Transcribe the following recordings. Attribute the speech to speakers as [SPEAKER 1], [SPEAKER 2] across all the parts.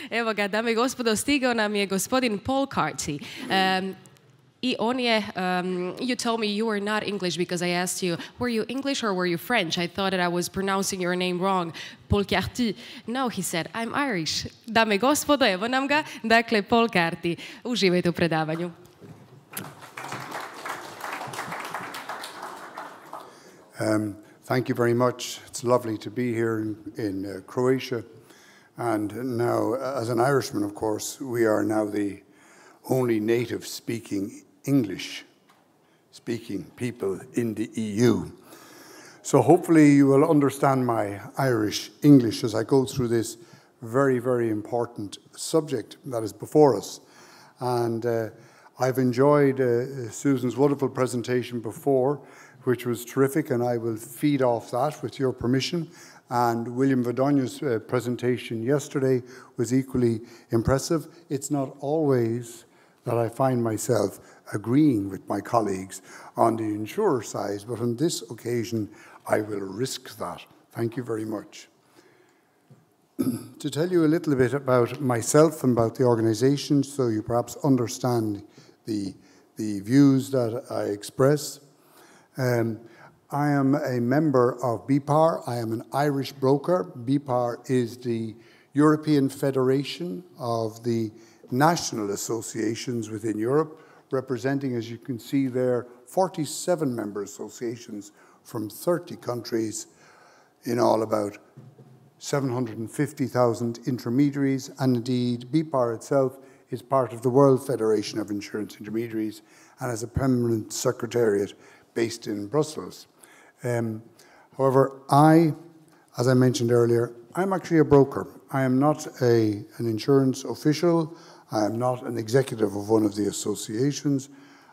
[SPEAKER 1] Evo ga, dame i gospodo, stigao nam je gospodin Paul Carty. I on je, you told me you were not English because I asked you, were you English or were you French? I thought that I was pronouncing your name wrong. Paul Carty. No, he said, I'm Irish. Dame i gospodo, evo nam ga. Dakle, Paul Carty. Uživajte u predavanju.
[SPEAKER 2] Thank you very much. It's lovely to be here in Croatia. And now, as an Irishman, of course, we are now the only native-speaking English-speaking people in the EU. So hopefully you will understand my Irish English as I go through this very, very important subject that is before us. And I've enjoyed Susan's wonderful presentation before, which was terrific, and I will feed off that with your permission. And William Vadogna's presentation yesterday was equally impressive. It's not always that I find myself agreeing with my colleagues on the insurer side, but on this occasion, I will risk that. Thank you very much. To tell you a little bit about myself and about the organization, so you perhaps understand the views that I express. I am a member of BIPAR. I am an Irish broker. BIPAR is the European Federation of the national associations within Europe, representing, as you can see there, 47 member associations from 30 countries, in all about 750,000 intermediaries, and indeed BIPAR itself is part of the World Federation of Insurance Intermediaries and has a permanent secretariat based in Brussels. However, as I mentioned earlier, I'm actually a broker. I am not an insurance official. I am not an executive of one of the associations.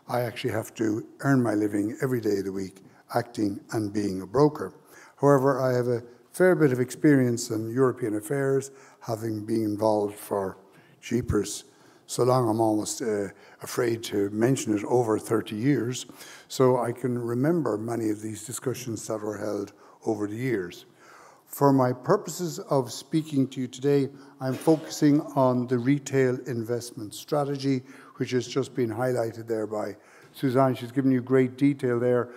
[SPEAKER 2] I actually have to earn my living every day of the week acting and being a broker. However, I have a fair bit of experience in European affairs, having been involved for jeepers so long I'm almost afraid to mention it, over 30 years. So I can remember many of these discussions that were held over the years. For my purposes of speaking to you today, I'm focusing on the retail investment strategy, which has just been highlighted there by Suzanne. She's given you great detail there.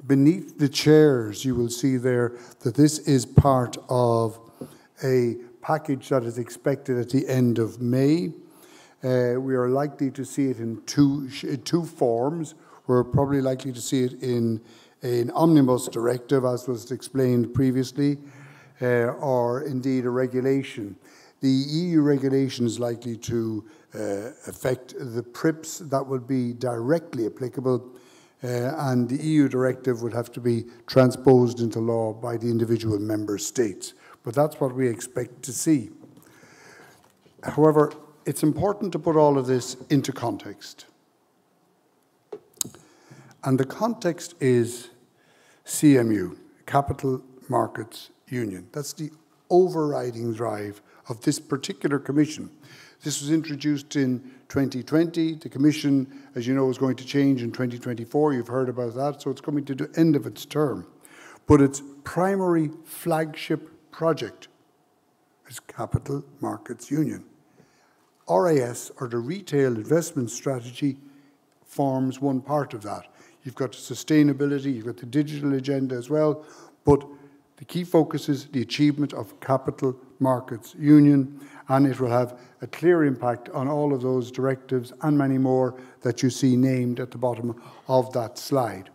[SPEAKER 2] Beneath the chairs, you will see there that this is part of a package that is expected at the end of May. We are likely to see it in two forms. We're probably likely to see it in an omnibus directive, as was explained previously, or indeed a regulation. The EU regulation is likely to affect the PRIPS. That would be directly applicable, and the EU directive would have to be transposed into law by the individual member states. But that's what we expect to see. However, it's important to put all of this into context. And the context is CMU, Capital Markets Union. That's the overriding drive of this particular commission. This was introduced in 2020. The commission, as you know, is going to change in 2024. You've heard about that, so it's coming to the end of its term. But its primary flagship project is Capital Markets Union. RIS, or the Retail Investment Strategy, forms one part of that. You've got sustainability, you've got the digital agenda as well, but the key focus is the achievement of Capital Markets Union, and it will have a clear impact on all of those directives and many more that you see named at the bottom of that slide.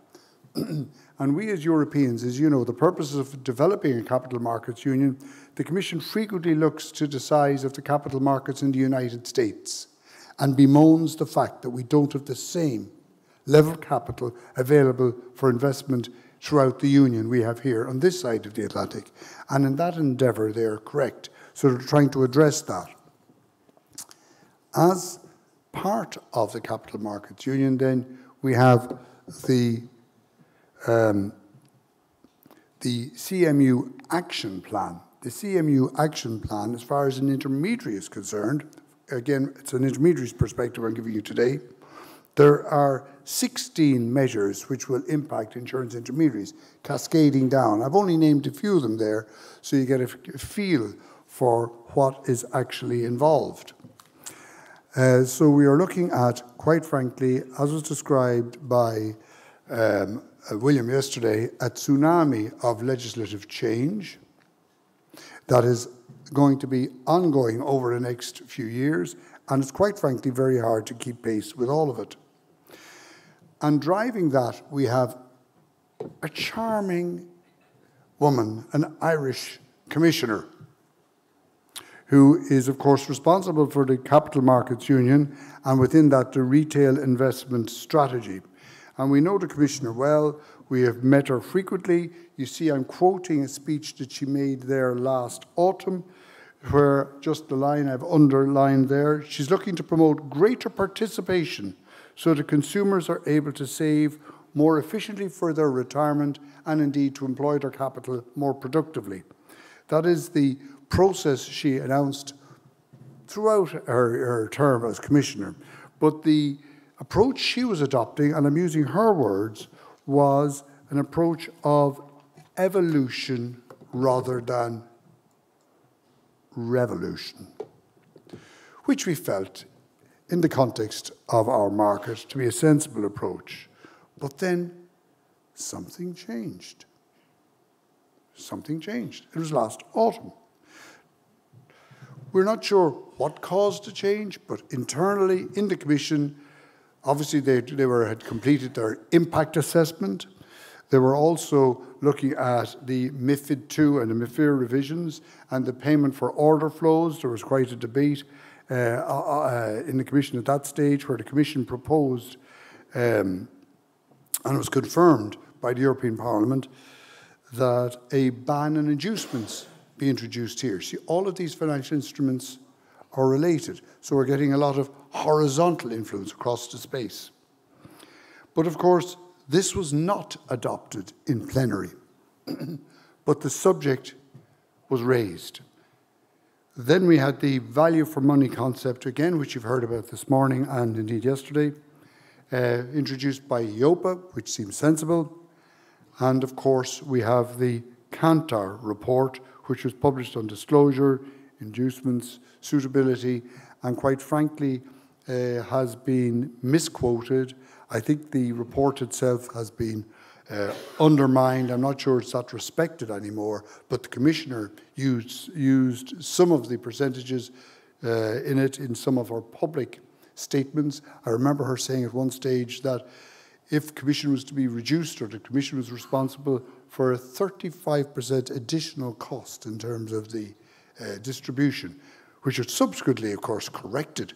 [SPEAKER 2] And we as Europeans, as you know, the purpose of developing a Capital Markets Union, the Commission frequently looks to the size of the capital markets in the United States and bemoans the fact that we don't have the same level of capital available for investment throughout the Union we have here on this side of the Atlantic. And in that endeavour, they are correct. So they're trying to address that. As part of the Capital Markets Union, then, we have the CMU Action Plan. The CMU Action Plan, as far as an intermediary is concerned, again, it's an intermediary's perspective I'm giving you today, there are 16 measures which will impact insurance intermediaries, cascading down. I've only named a few of them there, so you get a feel for what is actually involved. So we are looking at, quite frankly, as was described by William yesterday, a tsunami of legislative change that is going to be ongoing over the next few years, and it's quite frankly very hard to keep pace with all of it. And driving that, we have a charming woman, an Irish commissioner, who is, of course, responsible for the Capital Markets Union, and within that, the Retail Investment Strategy. And we know the Commissioner well. We have met her frequently. You see, I'm quoting a speech that she made there last autumn, where just the line I've underlined there, she's looking to promote greater participation so that consumers are able to save more efficiently for their retirement and indeed to employ their capital more productively. That is the process she announced throughout her term as Commissioner. But the approach she was adopting, and I'm using her words, was an approach of evolution rather than revolution, which we felt in the context of our market to be a sensible approach. But then something changed. Something changed. It was last autumn. We're not sure what caused the change, but internally in the Commission, obviously they had completed their impact assessment. They were also looking at the MiFID II and the MiFIR revisions and the payment for order flows. There was quite a debate in the Commission at that stage, where the Commission proposed, and it was confirmed by the European Parliament, that a ban on inducements be introduced here. See, all of these financial instruments are related, so we're getting a lot of horizontal influence across the space. But of course, this was not adopted in plenary, but the subject was raised. Then we had the value for money concept again, which you've heard about this morning and indeed yesterday, introduced by EIOPA, which seems sensible. And of course, we have the Kantar report, which was published on disclosure, inducements, suitability, and quite frankly, has been misquoted. I think the report itself has been undermined. I'm not sure it's that respected anymore, but the Commissioner used some of the percentages in it in some of her public statements. I remember her saying at one stage that if the Commission was to be reduced, or the Commission was responsible for a 35% additional cost in terms of the distribution, which was subsequently, of course, corrected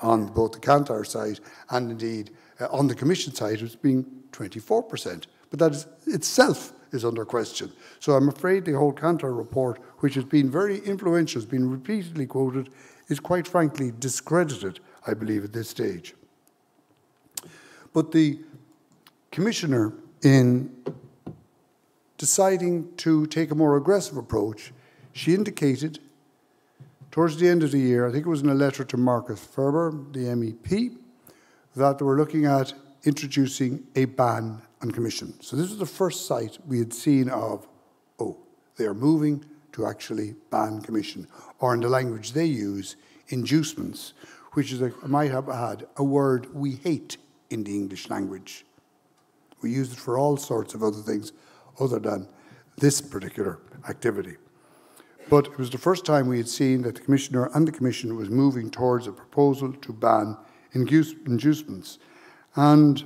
[SPEAKER 2] on both the Kantar side and indeed on the Commission side, as being 24%. But that itself is under question. So I'm afraid the whole Kantar report, which has been very influential, has been repeatedly quoted, is quite frankly discredited, I believe, at this stage. But the Commissioner, in deciding to take a more aggressive approach, she indicated towards the end of the year, I think it was in a letter to Marcus Ferber, the MEP, that they were looking at introducing a ban on commission. So this was the first sight we had seen of, oh, they are moving to actually ban commission, or in the language they use, inducements, which is, I might have had, a word we hate in the English language. We use it for all sorts of other things other than this particular activity. But it was the first time we had seen that the Commissioner and the Commission was moving towards a proposal to ban inducements. And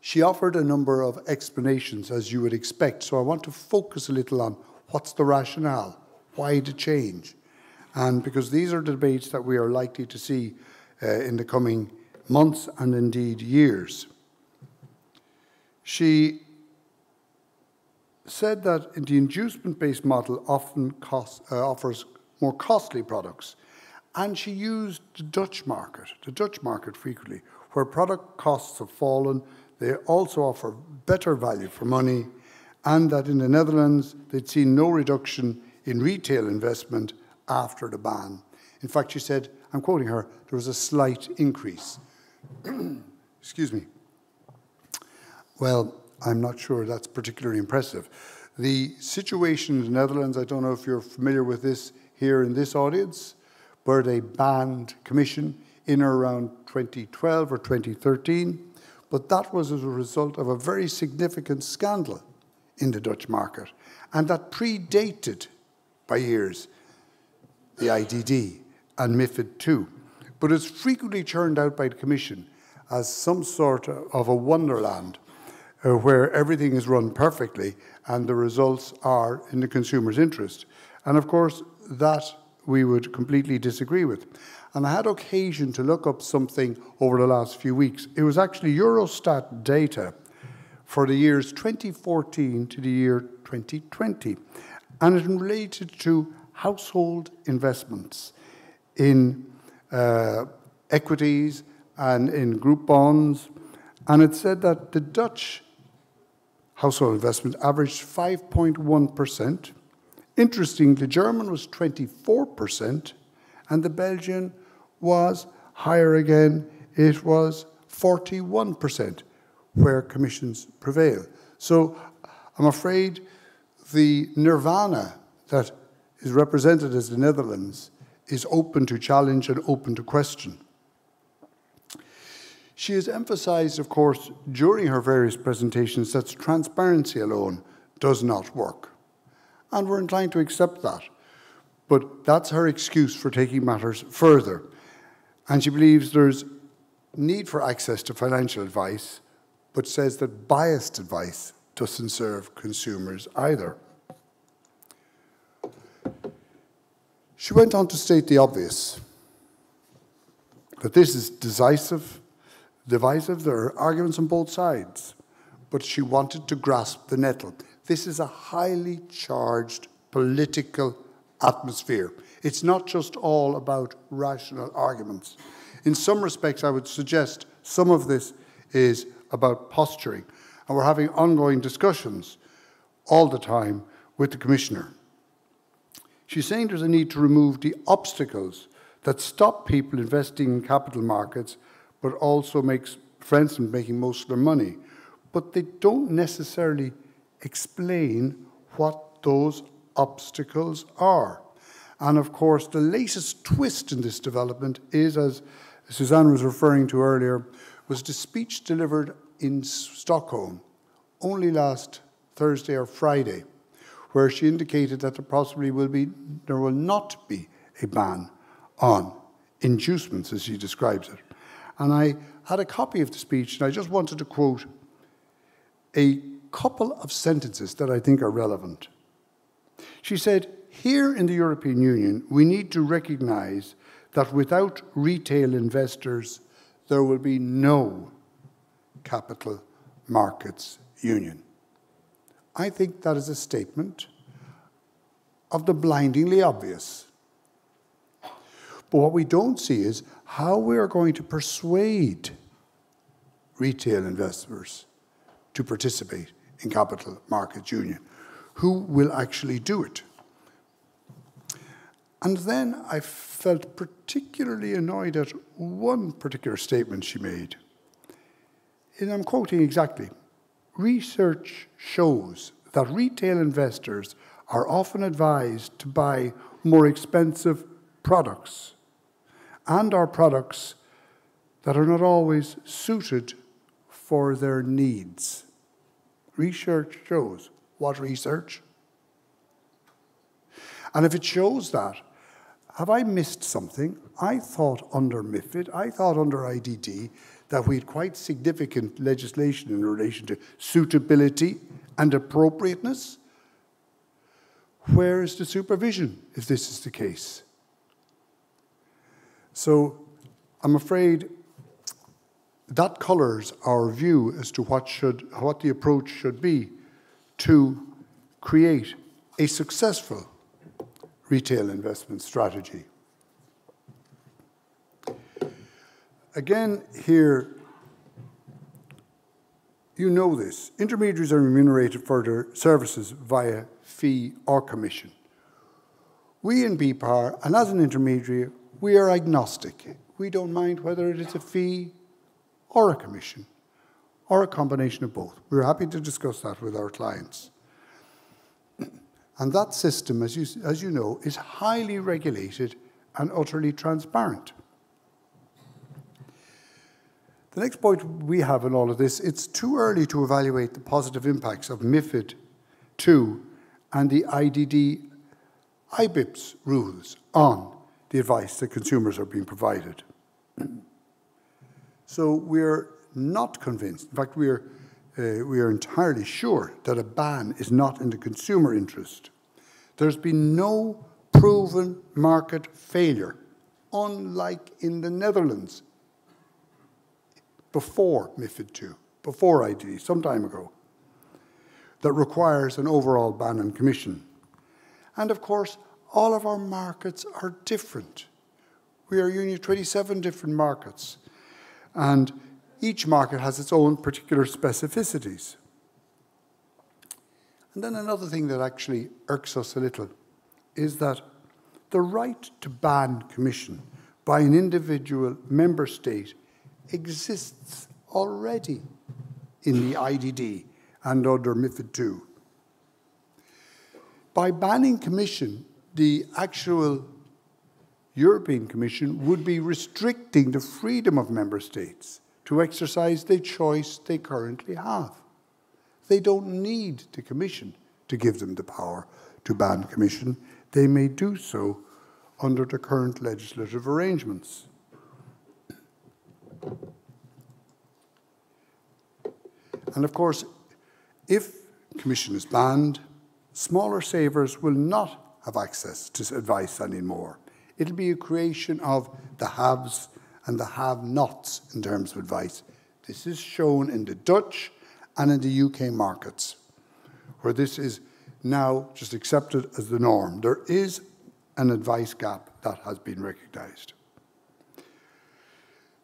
[SPEAKER 2] she offered a number of explanations, as you would expect. So I want to focus a little on what's the rationale, why the change. And because these are debates that we are likely to see in the coming months and indeed years. She said that the inducement-based model often offers more costly products. And she used the Dutch market frequently, where product costs have fallen. They also offer better value for money, and that in the Netherlands, they'd seen no reduction in retail investment after the ban. In fact, she said, I'm quoting her, there was a slight increase. Excuse me. Well, I'm not sure that's particularly impressive. The situation in the Netherlands, I don't know if you're familiar with this here in this audience, where they banned commission in or around 2012 or 2013, but that was as a result of a very significant scandal in the Dutch market, and that predated by years the IDD and MiFID II, but it's frequently turned out by the Commission as some sort of a wonderland where everything is run perfectly and the results are in the consumer's interest. And of course, that we would completely disagree with. And I had occasion to look up something over the last few weeks. It was actually Eurostat data for the years 2014 to the year 2020. And it related to household investments in equities and in group bonds. And it said that the Dutch household investment averaged 5.1%. Interestingly, the German was 24%, and the Belgian was higher again. It was 41%, where commissions prevail. So I'm afraid the nirvana that is represented as the Netherlands is open to challenge and open to question. She has emphasized, of course, during her various presentations that transparency alone does not work. And we're inclined to accept that. But that's her excuse for taking matters further. And she believes there's need for access to financial advice, but says that biased advice doesn't serve consumers either. She went on to state the obvious, that this is divisive, there are arguments on both sides, but she wanted to grasp the nettle. This is a highly charged political atmosphere. It's not just all about rational arguments. In some respects, I would suggest some of this is about posturing, and we're having ongoing discussions all the time with the Commissioner. She's saying there's a need to remove the obstacles that stop people investing in capital markets, but also makes, for instance, making most of their money. But they don't necessarily explain what those obstacles are. And of course, the latest twist in this development is, as Suzanne was referring to earlier, was the speech delivered in Stockholm only last Thursday or Friday, where she indicated that there will not be a ban on inducements, as she describes it. And I had a copy of the speech, and I just wanted to quote a couple of sentences that I think are relevant. She said, "Here in the European Union, we need to recognize that without retail investors, there will be no capital markets union." I think that is a statement of the blindingly obvious. But what we don't see is how we are going to persuade retail investors to participate in capital markets union. Who will actually do it? And then I felt particularly annoyed at one particular statement she made. And I'm quoting exactly. "Research shows that retail investors are often advised to buy more expensive products, and are products that are not always suited for their needs." Research shows. What research? And if it shows that, have I missed something? I thought under MiFID, I thought under IDD, that we had quite significant legislation in relation to suitability and appropriateness. Where is the supervision if this is the case? So I'm afraid that colours our view as to what the approach should be to create a successful retail investment strategy. Again, here, you know this. Intermediaries are remunerated for their services via fee or commission. We in BIPAR, and as an intermediary, we are agnostic. We don't mind whether it is a fee or a commission, or a combination of both. We're happy to discuss that with our clients. And that system, as you know, is highly regulated and utterly transparent. The next point we have in all of this, it's too early to evaluate the positive impacts of MiFID II and the IDD IBIPS rules on the advice that consumers are being provided. So we're not convinced, in fact we are entirely sure that a ban is not in the consumer interest. There's been no proven market failure, unlike in the Netherlands, before MiFID II, before IDD, some time ago, that requires an overall ban on commission. And of course, all of our markets are different. We are a union of 27 different markets, and each market has its own particular specificities. And then another thing that actually irks us a little is that the right to ban commission by an individual member state exists already in the IDD and under MiFID II. By banning commission, the actual European Commission would be restricting the freedom of member states to exercise the choice they currently have. They don't need the Commission to give them the power to ban commission. They may do so under the current legislative arrangements. And of course, if commission is banned, smaller savers will not have access to advice anymore. It'll be a creation of the haves and the have-nots in terms of advice. This is shown in the Dutch and in the UK markets, where this is now just accepted as the norm. There is an advice gap that has been recognised.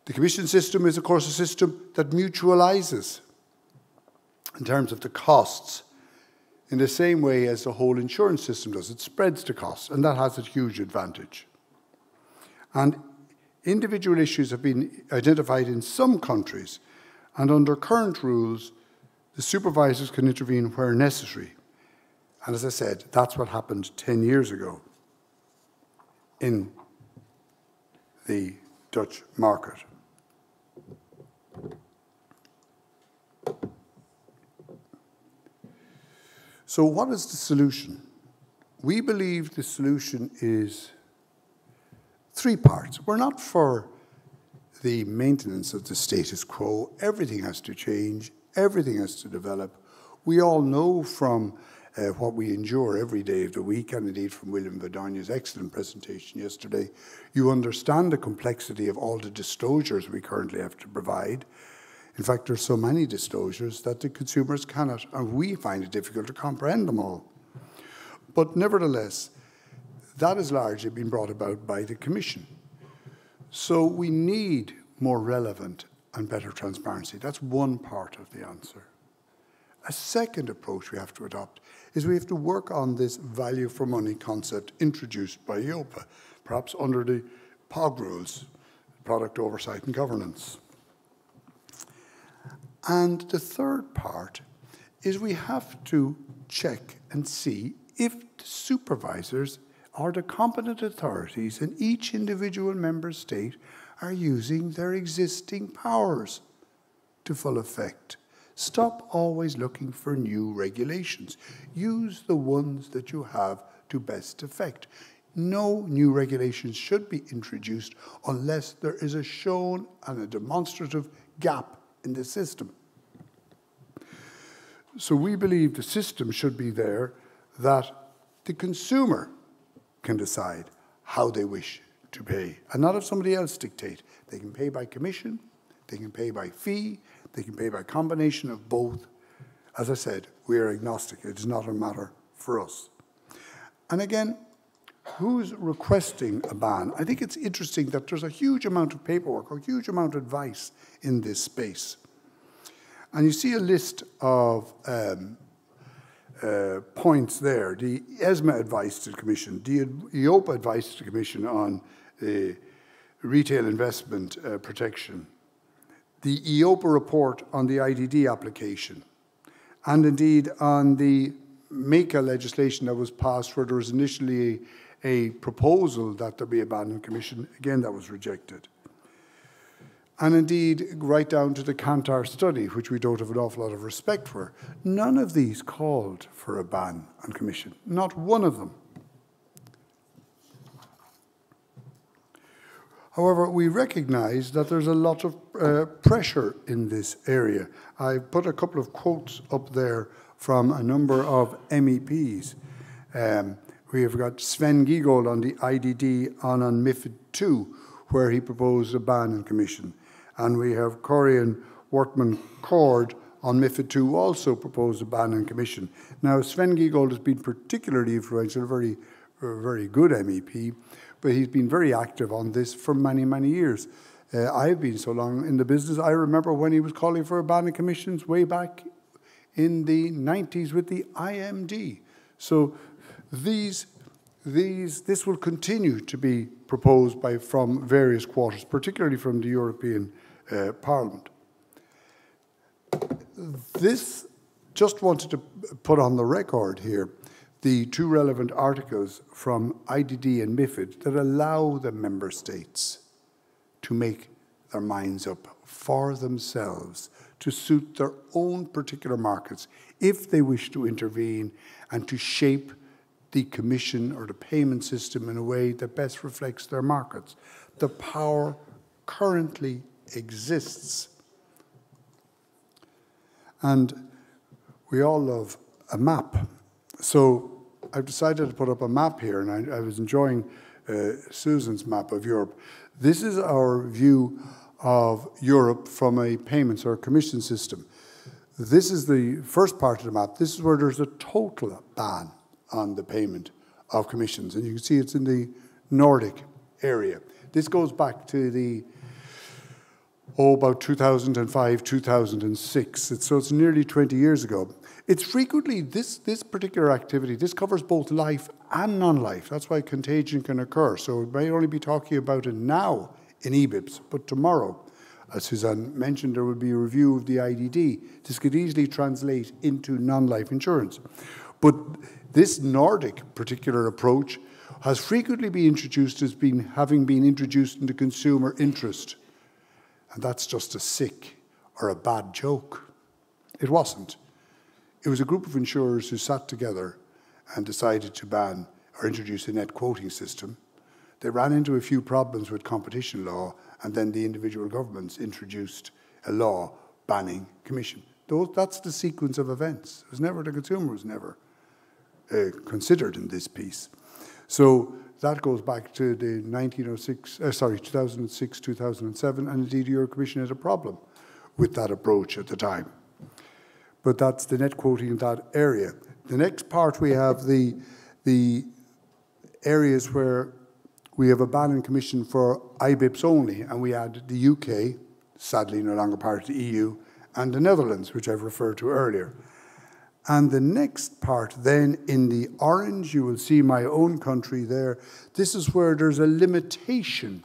[SPEAKER 2] The commission system is, of course, a system that mutualises in terms of the costs in the same way as the whole insurance system does. It spreads the costs, and that has a huge advantage. And individual issues have been identified in some countries, and under current rules, the supervisors can intervene where necessary. And as I said, that's what happened 10 years ago in the Dutch market. So what is the solution? We believe the solution is three parts. We're not for the maintenance of the status quo. Everything has to change. Everything has to develop. We all know from what we endure every day of the week, and indeed from William Vadogna's excellent presentation yesterday, you understand the complexity of all the disclosures we currently have to provide. In fact, there's so many disclosures that the consumers cannot, and we find it difficult to comprehend them all. But nevertheless, that has largely been brought about by the Commission. So we need more relevant and better transparency. That's one part of the answer. A second approach we have to adopt is we have to work on this value for money concept introduced by EIOPA, perhaps under the POG rules, Product Oversight and Governance. And the third part is we have to check and see if the supervisors or the competent authorities in each individual member state are using their existing powers to full effect. Stop always looking for new regulations. Use the ones that you have to best effect. No new regulations should be introduced unless there is a shown and a demonstrative gap in the system. So we believe the system should be there that the consumer can decide how they wish to pay, and not have somebody else dictate. They can pay by commission, they can pay by fee, they can pay by combination of both. As I said, we are agnostic. It is not a matter for us. And again, who's requesting a ban? I think it's interesting that there's a huge amount of paperwork, or a huge amount of advice in this space. And you see a list of points there. The ESMA advice to the Commission, the EIOPA advice to the Commission on retail investment protection, the EIOPA report on the IDD application, and indeed on the MiCA legislation that was passed where there was initially a proposal that there be a ban on commission. Again, that was rejected. And indeed, right down to the Kantar study, which we don't have an awful lot of respect for, none of these called for a ban on commission, not one of them. However, we recognise that there's a lot of pressure in this area. I've put a couple of quotes up there from a number of MEPs. We have got Sven Giegold on the IDD on MiFID II, where he proposed a ban on commission. And we have Corian Wortman-Cord on MiFID II also proposed a ban on commission. Now, Sven Giegold has been particularly influential, a very good MEP, but he's been very active on this for many, many years. I've been so long in the business, I remember when he was calling for a ban on commissions way back in the 90s with the IMD. So this will continue to be proposed from various quarters, particularly from the European Parliament. This, just wanted to put on the record here, the two relevant articles from IDD and MiFID that allow the member states to make their minds up for themselves to suit their own particular markets if they wish to intervene and to shape the commission or the payment system in a way that best reflects their markets. The power currently exists. And we all love a map. So I've decided to put up a map here, and I was enjoying Susan's map of Europe. This is our view of Europe from a payments or commission system. This is the first part of the map. This is where there's a total ban on the payment of commissions. And you can see it's in the Nordic area. This goes back to about 2005, 2006. So it's nearly 20 years ago. It's frequently, this particular activity, this covers both life and non-life. That's why contagion can occur. So we may only be talking about it now in EBIPs, but tomorrow, as Suzanne mentioned, there will be a review of the IDD. This could easily translate into non-life insurance. But this Nordic particular approach has frequently been introduced as having been introduced into consumer interest. And that's just a sick or a bad joke. It wasn't. It was a group of insurers who sat together and decided to ban or introduce a net quoting system. They ran into a few problems with competition law, and then the individual governments introduced a law banning commission. That's the sequence of events. The consumer was never considered in this piece. So that goes back to the 2006, 2007, and indeed the Euro Commission had a problem with that approach at the time. But that's the net quoting in that area. The next part, we have the areas where we have a ban on commission for IBIPs only, and we add the UK, sadly no longer part of the EU, and the Netherlands, which I've referred to earlier. And the next part then, in the orange, you will see my own country there. This is where there's a limitation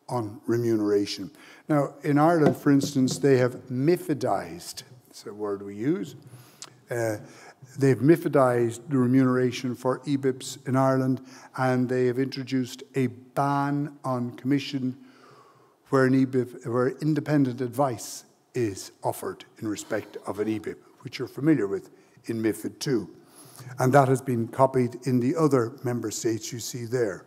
[SPEAKER 2] on remuneration. Now, in Ireland, for instance, they have MiFIDized, that's a word we use. They've MiFIDized the remuneration for EBIPs in Ireland, and they have introduced a ban on commission where independent advice is offered in respect of an EBIP, which you're familiar with in MiFID II. And that has been copied in the other member states you see there.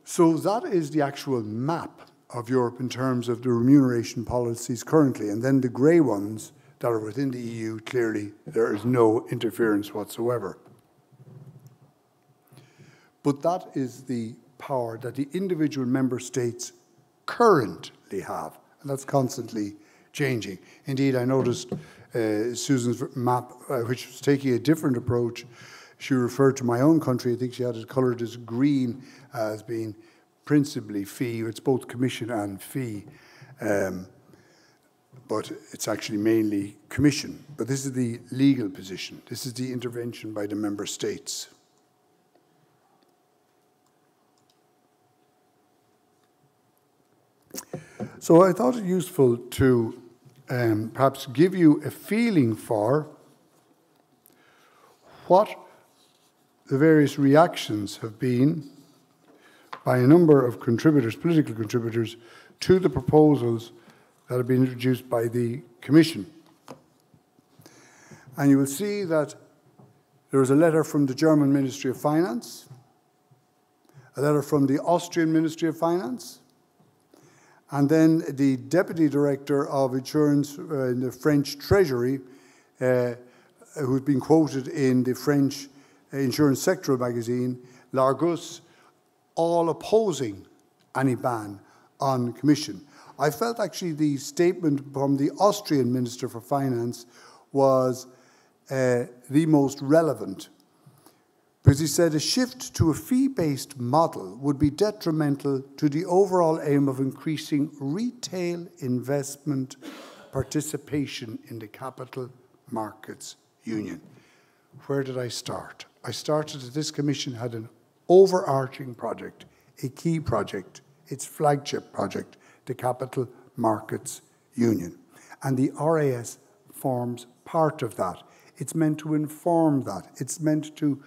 [SPEAKER 2] So that is the actual map of Europe in terms of the remuneration policies currently. And then the grey ones that are within the EU, clearly there is no interference whatsoever. But that is the power that the individual member states currently have. And that's constantly changing. Indeed, I noticed Susan's map, which was taking a different approach. She referred to my own country. I think she had it coloured as green as being principally fee. It's both commission and fee, but it's actually mainly commission. But this is the legal position. This is the intervention by the member states. So I thought it useful to perhaps give you a feeling for what the various reactions have been by a number of contributors, political contributors, to the proposals that have been introduced by the Commission. And you will see that there was a letter from the German Ministry of Finance, a letter from the Austrian Ministry of Finance, and then the Deputy Director of Insurance in the French Treasury, who's been quoted in the French insurance sectoral magazine, L'Argus, all opposing any ban on commission. I felt actually the statement from the Austrian Minister for Finance was the most relevant, because he said a shift to a fee-based model would be detrimental to the overall aim of increasing retail investment participation in the capital markets union. Where did I start? I started that this Commission had an overarching project, a key project, its flagship project, the Capital Markets Union. And the RAS forms part of that. It's meant to inform that. It's meant to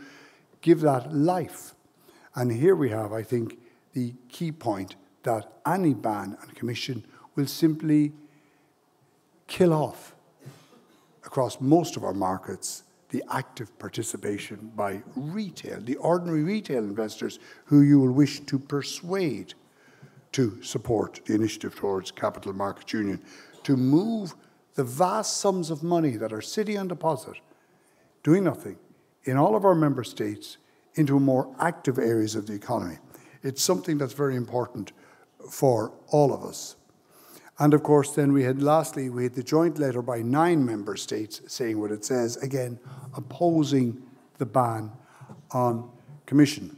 [SPEAKER 2] give that life. And here we have, I think, the key point that any ban on commission will simply kill off, across most of our markets, the active participation by retail, the ordinary retail investors who you will wish to persuade to support the initiative towards Capital Markets Union, to move the vast sums of money that are sitting on deposit, doing nothing, in all of our member states into more active areas of the economy. It's something that's very important for all of us. And of course, then lastly, we had the joint letter by 9 member states saying what it says, again, opposing the ban on commission.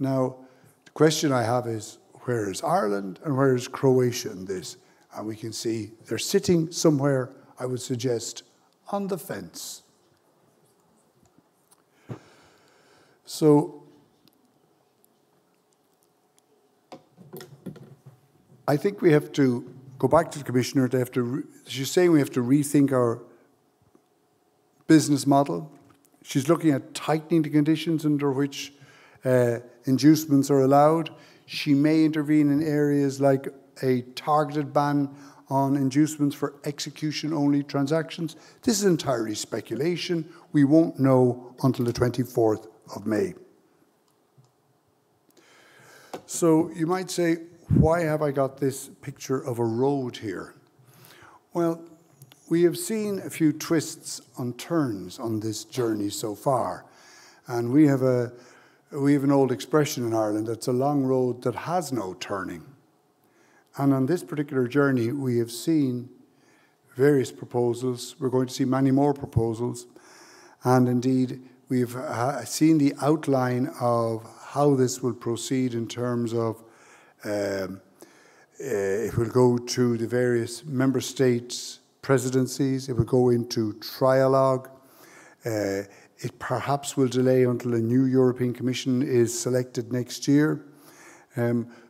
[SPEAKER 2] Now, the question I have is, where is Ireland and where is Croatia in this? And we can see they're sitting somewhere, I would suggest, on the fence. So, I think we have to go back to the Commissioner. She's saying we have to rethink our business model. She's looking at tightening the conditions under which inducements are allowed. She may intervene in areas like a targeted ban on inducements for execution-only transactions. This is entirely speculation. We won't know until the 24th of May. So you might say, why have I got this picture of a road here? Well, we have seen a few twists and turns on this journey so far. And we have an old expression in Ireland, it's a long road that has no turning. And on this particular journey, we have seen various proposals. We're going to see many more proposals. And indeed, we've seen the outline of how this will proceed in terms of it will go to the various member states' presidencies. It will go into trialogue. It perhaps will delay until a new European Commission is selected next year.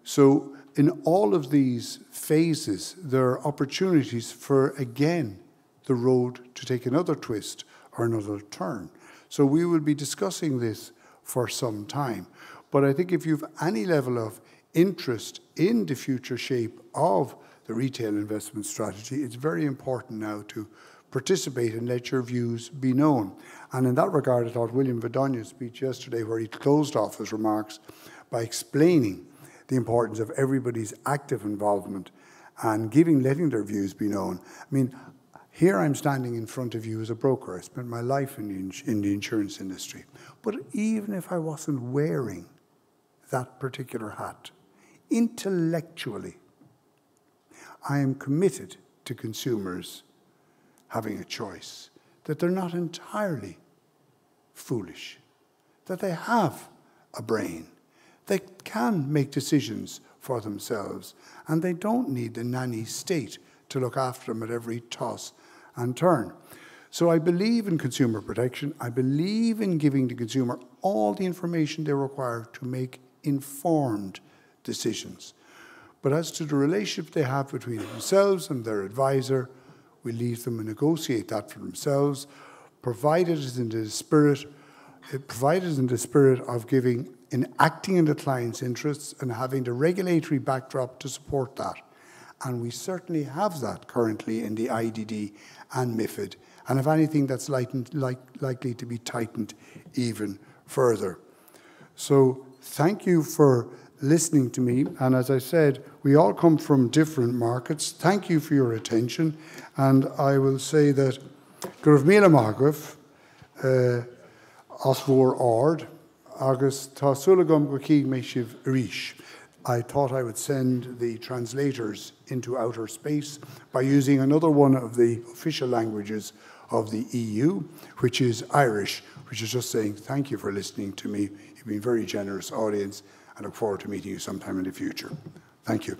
[SPEAKER 2] So in all of these phases, there are opportunities for, again, the road to take another twist or another turn. So we will be discussing this for some time. But I think if you have any level of interest in the future shape of the retail investment strategy, it's very important now to participate and let your views be known. And in that regard, I thought William Vadonia's speech yesterday, where he closed off his remarks by explaining the importance of everybody's active involvement and letting their views be known. I mean, here I'm standing in front of you as a broker. I spent my life in the insurance industry. But even if I wasn't wearing that particular hat, intellectually, I am committed to consumers having a choice, that they're not entirely foolish, that they have a brain, they can make decisions for themselves, and they don't need the nanny state to look after them at every toss and turn. So I believe in consumer protection. I believe in giving the consumer all the information they require to make informed decisions. But as to the relationship they have between themselves and their advisor, we leave them and negotiate that for themselves. provided is in the spirit of acting in the client's interests and having the regulatory backdrop to support that. And we certainly have that currently in the IDD and MiFID. And if anything, that's likely to be tightened even further. So thank you for listening to me. And as I said, we all come from different markets. Thank you for your attention. And I will say that Gurv Mila Margov, Osvor Ord, August Tasulagum Gwakig Meshiv Rish. I thought I would send the translators into outer space by using another one of the official languages of the EU, which is Irish, which is just saying thank you for listening to me. You've been a very generous audience. I look forward to meeting you sometime in the future. Thank you.